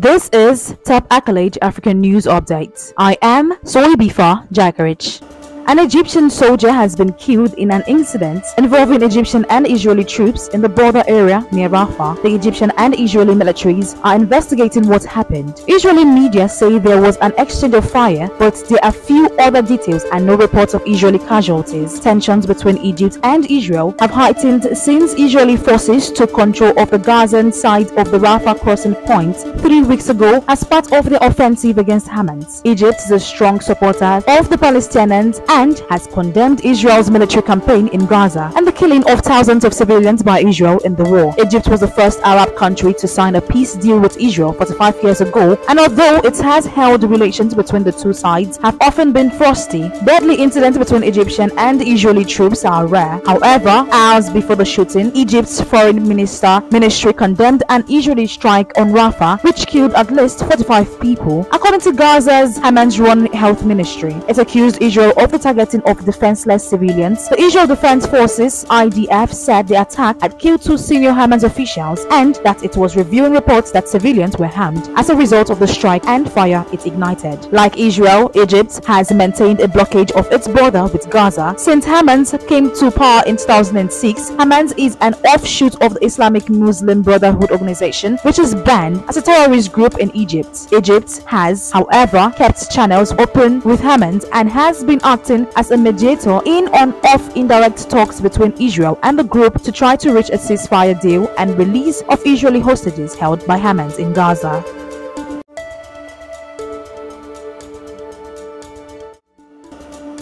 This is Top Accolade African News Updates. I am Soibifa Jakarich. An Egyptian soldier has been killed in an incident involving Egyptian and Israeli troops in the border area near Rafah. The Egyptian and Israeli militaries are investigating what happened. Israeli media say there was an exchange of fire, but there are few other details and no reports of Israeli casualties. Tensions between Egypt and Israel have heightened since Israeli forces took control of the Gazan side of the Rafah crossing point 3 weeks ago as part of the offensive against Hamas. Egypt is a strong supporter of the Palestinians and has condemned Israel's military campaign in Gaza and the killing of thousands of civilians by Israel in the war. Egypt was the first Arab country to sign a peace deal with Israel 45 years ago, and although it has held relations between the two sides have often been frosty, deadly incidents between Egyptian and Israeli troops are rare. However, hours before the shooting, Egypt's foreign ministry condemned an Israeli strike on Rafah, which killed at least 45 people. According to Gaza's Hamas-run health ministry, it accused Israel of the targeting of defenseless civilians. The Israel Defense Forces (IDF) said the attack had killed 2 senior Hamas officials and that it was reviewing reports that civilians were harmed as a result of the strike and fire it ignited. Like Israel, Egypt has maintained a blockade of its border with Gaza since Hamas came to power in 2006. Hamas is an offshoot of the Islamic Muslim Brotherhood organization, which is banned as a terrorist group in Egypt. Egypt has, however, kept channels open with Hamas and has been acting as a mediator in on-off indirect talks between Israel and the group to try to reach a ceasefire deal and release of Israeli hostages held by Hamas in Gaza.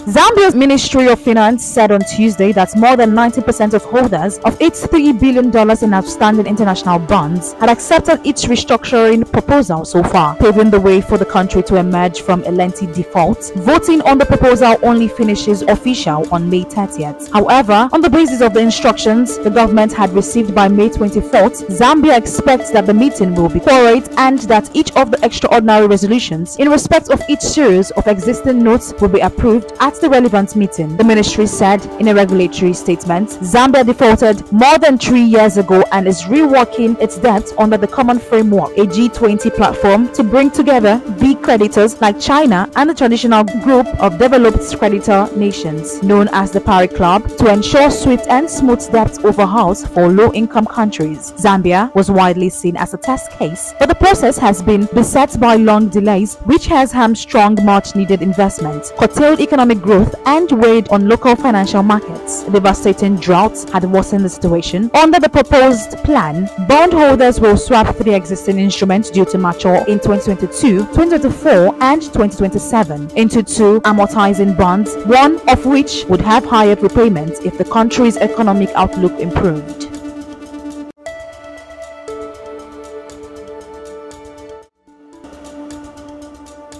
Zambia's Ministry of Finance said on Tuesday that more than 90% of holders of its $3 billion in outstanding international bonds had accepted its restructuring proposal so far, paving the way for the country to emerge from a lengthy default. Voting on the proposal only finishes official on May 30th. However, on the basis of the instructions the government had received by May 24th, Zambia expects that the meeting will be quorate and that each of the extraordinary resolutions in respect of each series of existing notes will be approved at the relevant meeting. The ministry said in a regulatory statement, Zambia defaulted more than 3 years ago and is reworking its debt under the Common Framework, a G20 platform to bring together big creditors like China and the traditional group of developed creditor nations known as the Paris Club to ensure swift and smooth debt overhauls for low-income countries. Zambia was widely seen as a test case, but the process has been beset by long delays, which has hamstrung much-needed investment, curtailed economic growth and weighed on local financial markets. A devastating drought had worsened the situation. Under the proposed plan, bondholders will swap 3 existing instruments due to mature in 2022, 2024 and 2027 into 2 amortizing bonds, one of which would have higher repayments if the country's economic outlook improved.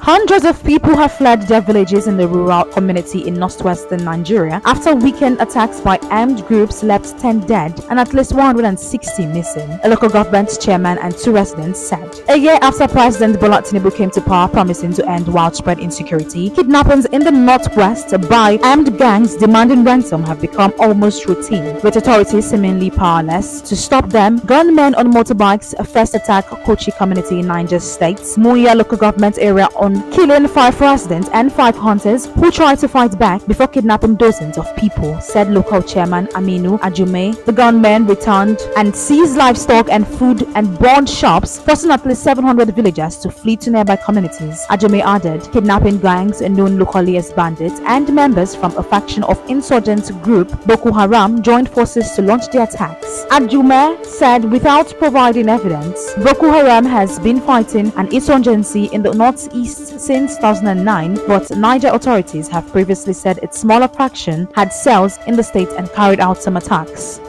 Hundreds of people have fled their villages in the rural community in northwestern Nigeria after weekend attacks by armed groups left 10 dead and at least 160 missing, a local government chairman and 2 residents said. A year after President Bola Tinubu came to power promising to end widespread insecurity, kidnappings in the northwest by armed gangs demanding ransom have become almost routine, with authorities seemingly powerless to stop them. Gunmen on motorbikes first attacked Kochi community in Niger State, Muya local government area, on killing 5 residents and 5 hunters who tried to fight back before kidnapping dozens of people, said local chairman Aminu Ajume. The gunmen returned and seized livestock and food and burned shops, forcing at least 700 villagers to flee to nearby communities. Ajume added, kidnapping gangs known locally as bandits and members from a faction of insurgent group Boko Haram joined forces to launch the attacks. Ajume said without providing evidence, Boko Haram has been fighting an insurgency in the northeast since 2009, but Niger authorities have previously said its smaller faction had cells in the state and carried out some attacks.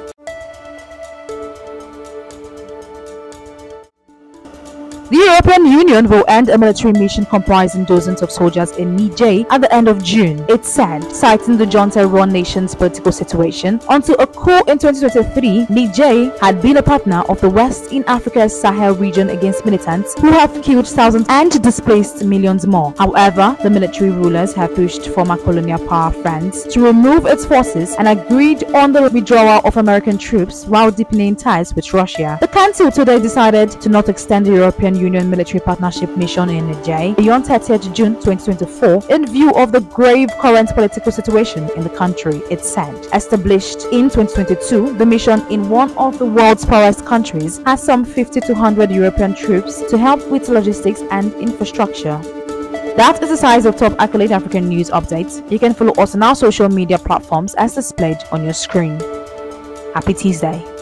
The European Union will end a military mission comprising dozens of soldiers in Niger at the end of June, it said, citing the junta-run nation's political situation. Until a coup in 2023, Niger had been a partner of the West in Africa's Sahel region against militants who have killed thousands and displaced millions more. However, the military rulers have pushed former colonial power France to remove its forces and agreed on the withdrawal of American troops while deepening ties with Russia. The Council today decided to not extend the European Union military partnership mission in Niger beyond 30th June 2024 in view of the grave current political situation in the country, it said. Established in 2022, the mission in one of the world's poorest countries has some 50 to 100 European troops to help with logistics and infrastructure. That is the size of top accolade African news updates. You can follow us on our social media platforms as displayed on your screen. Happy Tuesday.